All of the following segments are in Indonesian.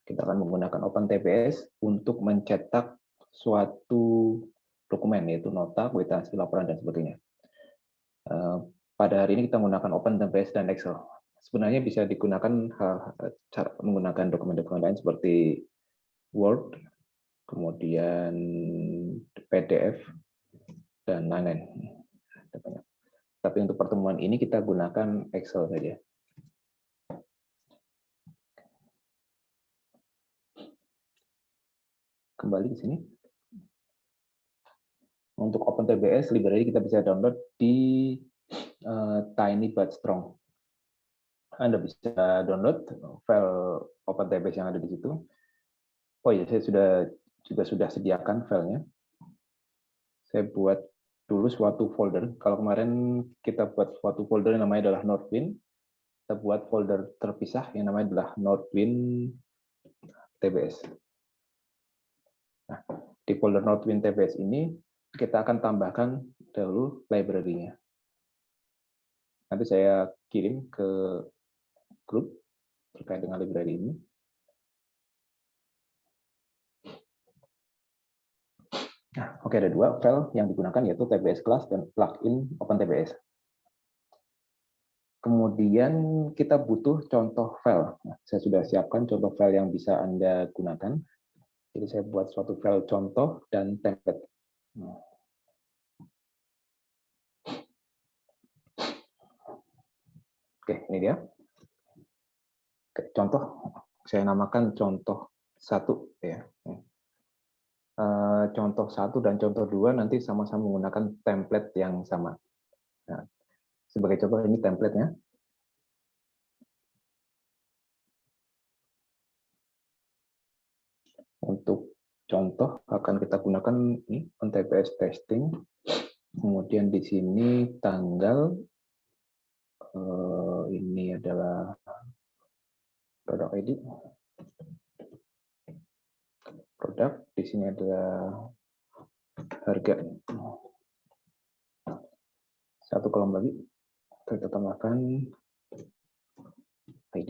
Kita akan menggunakan OpenTBS untuk mencetak suatu dokumen, yaitu nota, kwitansi, laporan, dan sebagainya. Pada hari ini kita menggunakan OpenTBS dan Excel. Sebenarnya bisa digunakan cara menggunakan dokumen-dokumen lain seperti Word, kemudian PDF, dan lain-lain. Tapi untuk pertemuan ini kita gunakan Excel saja. Kembali ke sini. Untuk OpenTBS, library kita bisa download di Tiny But Strong. Anda bisa download file OpenTBS yang ada di situ. Oh iya, saya sudah sediakan filenya. Saya buat dulu suatu folder. Kalau kemarin kita buat suatu folder yang namanya adalah Northwind, kita buat folder terpisah yang namanya adalah Northwind TBS. Nah, di folder Northwind TBS ini kita akan tambahkan dahulu library-nya. Nanti saya kirim ke grup terkait dengan library ini. Nah, oke, ada dua file yang digunakan, yaitu TBS class dan plugin OpenTBS. Kemudian kita butuh contoh file. Nah, saya sudah siapkan contoh file yang bisa Anda gunakan. Jadi saya buat suatu file contoh dan template. Oke, ini dia. Oke, contoh, saya namakan contoh 1. Ya. Contoh 1 dan contoh 2 nanti sama-sama menggunakan template yang sama. Nah, sebagai contoh ini template-nya. Untuk contoh akan kita gunakan ini OpenTBS testing. Kemudian di sini tanggal ini adalah produk ID. Produk di sini adalah harga. Satu kolom lagi kita tambahkan ID.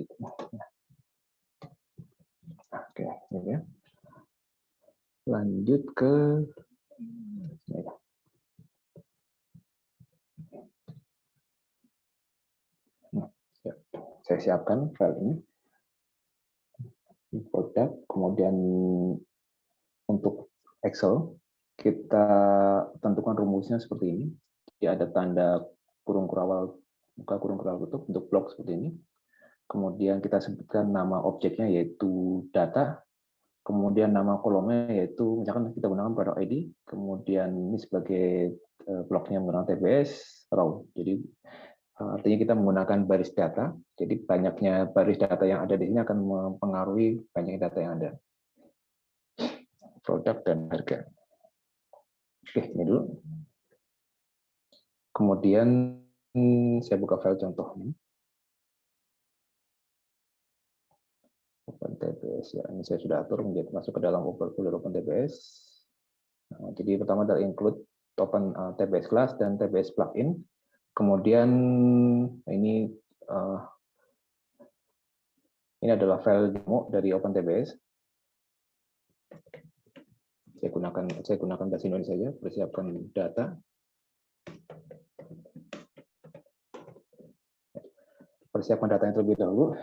Oke, ini ya. Lanjut ke ini. Saya siapkan file ini. Produk, kemudian untuk Excel kita tentukan rumusnya seperti ini. Jadi ada tanda kurung kurawal buka, kurung kurawal tutup untuk blok seperti ini. Kemudian kita sebutkan nama objeknya yaitu data. Kemudian nama kolomnya yaitu misalkan kita gunakan product ID. Kemudian ini sebagai bloknya menggunakan TBS raw. Jadi artinya kita menggunakan baris data. Jadi banyaknya baris data yang ada di sini akan mempengaruhi banyaknya data yang ada. Produk dan harga. Oke, ini dulu. Kemudian saya buka file contohnya. OpenTBS ya, ini saya sudah atur menjadi masuk ke dalam folder OpenTBS. Nah, jadi pertama adalah include OpenTBS class dan TBS plugin. Kemudian ini adalah file demo dari OpenTBS. Saya gunakan bahasa Indonesia saja. Persiapkan data. Persiapkan data yang terlebih dahulu.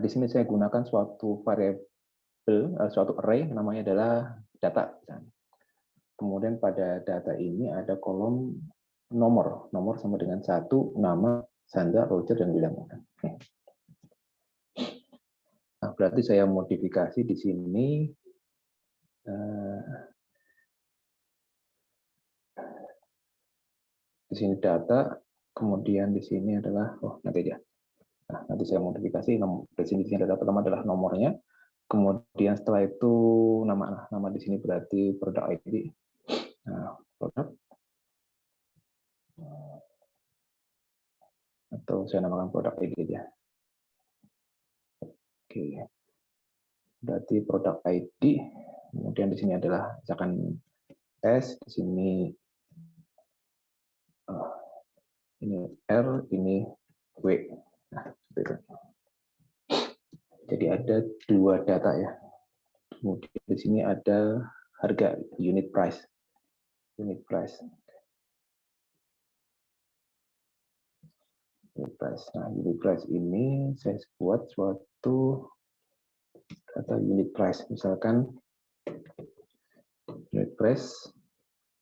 Di sini saya gunakan suatu variabel, suatu array, namanya adalah data. Kemudian pada data ini ada kolom nomor. Nomor sama dengan 1, nama, Sandra, Roger, dan William. Nah, berarti saya modifikasi di sini. Di sini data, kemudian di sini adalah, nanti aja. Nah, nanti saya modifikasi, di sini adalah pertama adalah nomornya, kemudian setelah itu nama di sini berarti produk ID. Nah, produk atau saya namakan produk ID aja. Oke, berarti produk ID. Kemudian di sini adalah misalkan S, di sini ini R, ini W. Nah, seperti itu. Jadi Jadi ada dua data ya. Kemudian di sini ada harga unit price. Unit price. Unit price. Nah, unit price ini saya buat suatu data unit price. Misalkan unit price.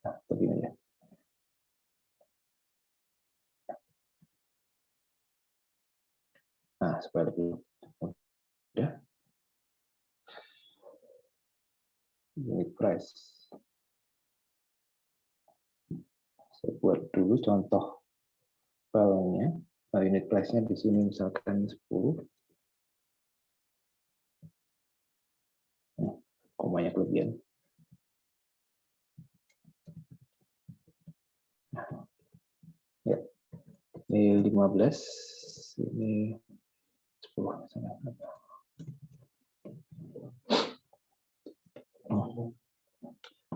Nah, begini ya. Nah, supaya lebih mudah. Unit price. Saya buat dulu contoh filenya. Nah, unit price-nya di sini misalkan 10. Nah, komanya kelebihan. Ya, ini 15, ini 10.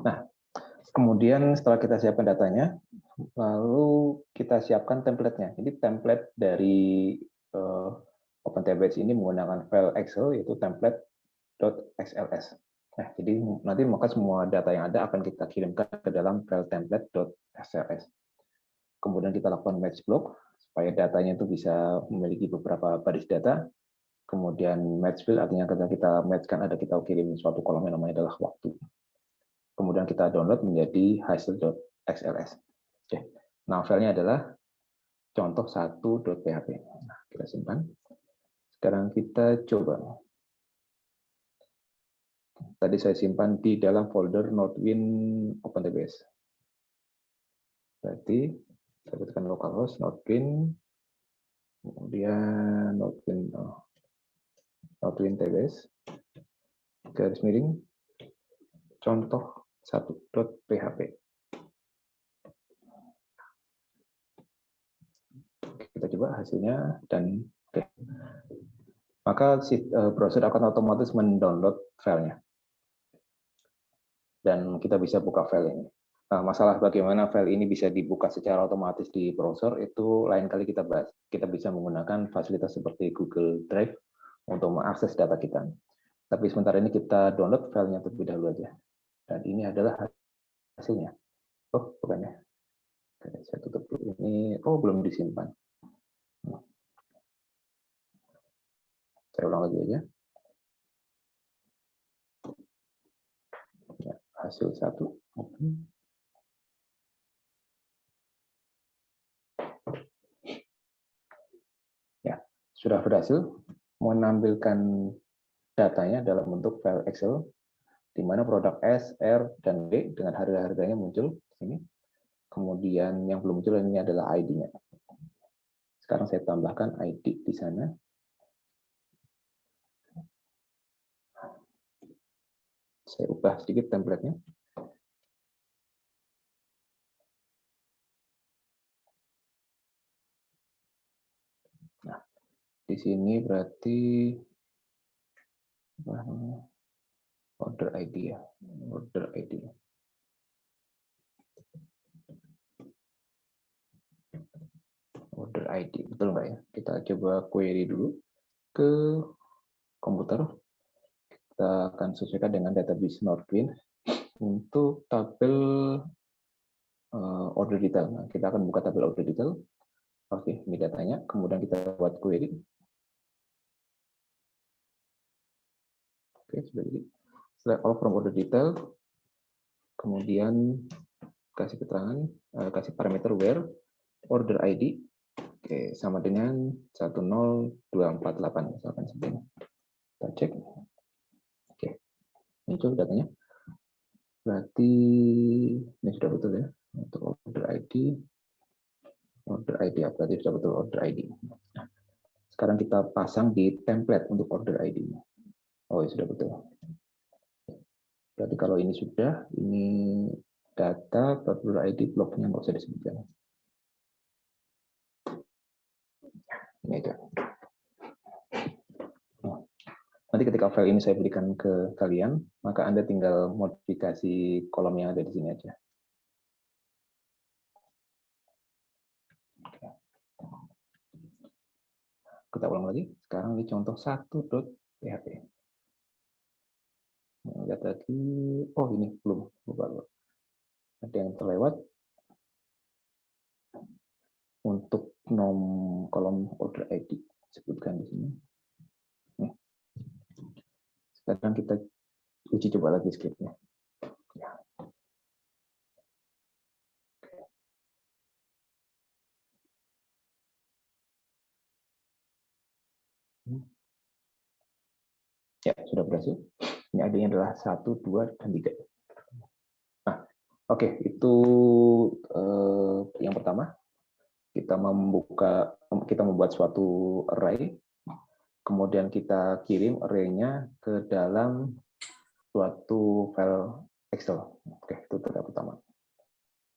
Nah, kemudian setelah kita siapkan datanya, lalu kita siapkan template-nya. Jadi template dari OpenTBS ini menggunakan file Excel, yaitu template.xls. Nah, jadi nanti maka semua data yang ada akan kita kirimkan ke dalam file template.xls. Kemudian kita lakukan match block, supaya datanya itu bisa memiliki beberapa baris data. Kemudian match field artinya ketika kita matchkan ada kita kirim suatu kolom yang namanya adalah waktu. Kemudian kita download menjadi hasil.xls. Oke. Nah, filenya adalah contoh 1.php. Nah, kita simpan. Sekarang kita coba. Tadi saya simpan di dalam folder Nodewin OpenTBS. Berarti saya tekan localhost Nodewin, kemudian Nodewin TBS, garis miring, contoh 1.php. Kita coba hasilnya dan oke. Maka si browser akan otomatis mendownload filenya. Dan kita bisa buka file ini. Nah, masalah bagaimana file ini bisa dibuka secara otomatis di browser itu lain kali kita bahas. Kita bisa menggunakan fasilitas seperti Google Drive untuk mengakses data kita. Tapi sementara ini kita download filenya terlebih dahulu aja. Dan ini adalah hasilnya. Oh, bukan ya. Oke, saya tutup dulu ini. Oh, belum disimpan. Saya ulang lagi aja. Ya, hasil 1. Ya, sudah berhasil menampilkan datanya dalam bentuk file Excel, di mana produk S, R, dan B dengan harga-harganya muncul di sini. Kemudian yang belum muncul ini adalah ID-nya. Sekarang saya tambahkan ID di sana. Saya ubah sedikit template-nya. Nah, di sini berarti order ID ya, order ID. Order ID, betul nggak ya? Kita coba query dulu ke komputer. Kita akan sesuaikan dengan database Nodewin untuk tabel order detail. Nah, kita akan buka tabel order detail. Oke, ini datanya. Kemudian kita buat query. Oke, sudah jadi. Select all from order detail. Kemudian kasih keterangan, kasih parameter where order ID. Oke, sama dengan 10248 misalkan seperti ini. Kita cek. Oke, muncul datanya. Berarti ini sudah betul ya untuk order ID. Order ID apa? Berarti sudah betul order ID. Nah, sekarang kita pasang di template untuk order ID. Oh, ya sudah betul. Berarti kalau ini sudah, ini data order ID bloknya nggak usah disebutkan. Ini aja. Nanti ketika file ini saya berikan ke kalian, maka Anda tinggal modifikasi kolom yang ada di sini aja. Kita ulang lagi. Sekarang ini contoh 1.php. PHP. Lihat lagi, oh ini belum, lupa. Ada yang terlewat. Untuk kolom order ID, sebutkan di sini. Sekarang kita uji coba lagi script-nya. Ya. Ya, sudah berhasil. Ini ID-nya adalah 1, 2, dan 3. Nah, oke, itu yang pertama. Kita membuat suatu array, kemudian kita kirim array-nya ke dalam suatu file Excel. Oke, itu tahap pertama.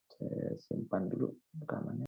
Saya simpan dulu rekamannya.